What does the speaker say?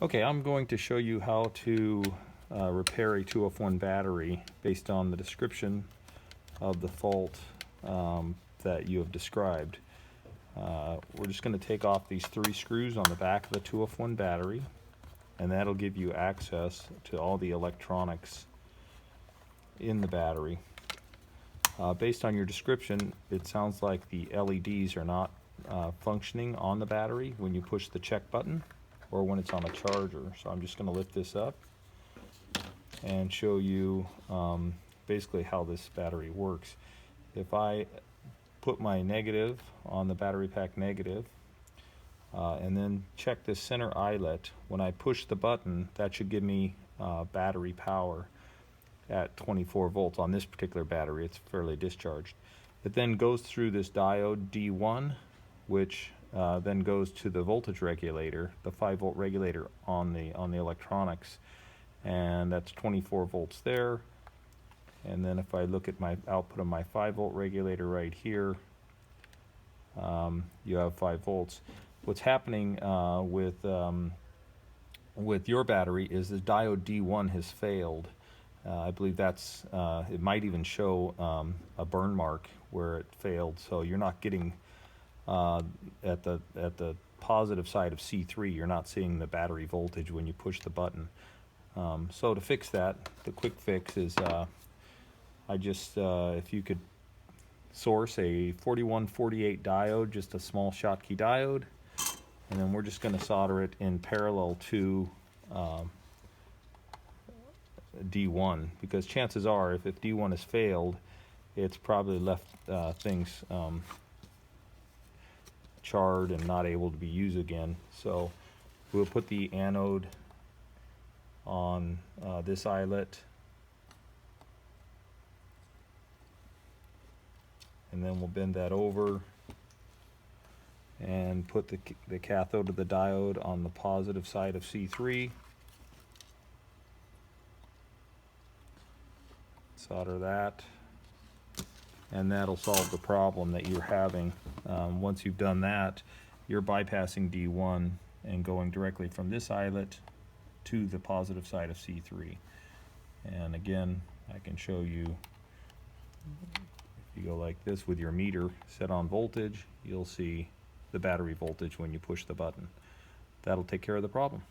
Okay, I'm going to show you how to repair a 2F1 battery based on the description of the fault that you have described. We're just going to take off these 3 screws on the back of the 2F1 battery, and that'll give you access to all the electronics in the battery. Based on your description, it sounds like the LEDs are not functioning on the battery when you push the check button or when it's on a charger. So I'm just going to lift this up and show you basically how this battery works. If I put my negative on the battery pack negative and then check this center eyelet, when I push the button, that should give me battery power at 24 volts on this particular battery. It's fairly discharged. It then goes through this diode D1, which then goes to the voltage regulator, the 5-volt regulator on the electronics, and that's 24 volts there. And then if I look at my output of my 5-volt regulator right here, you have 5 volts. What's happening with your battery is the diode D1 has failed. I believe that's it might even show a burn mark where it failed, so you're not getting at the positive side of C3, you're not seeing the battery voltage when you push the button. So to fix that, the quick fix is if you could source a 4148 diode, just a small Schottky diode, and then we're just going to solder it in parallel to D1, because chances are if D1 has failed, it's probably left things charred and not able to be used again. So we'll put the anode on this eyelet, and then we'll bend that over and put the cathode of the diode on the positive side of C3. Solder that, and that'll solve the problem that you're having. Once you've done that, you're bypassing D1 and going directly from this eyelet to the positive side of C3. And again, I can show you, if you go like this with your meter set on voltage, you'll see the battery voltage when you push the button. That'll take care of the problem.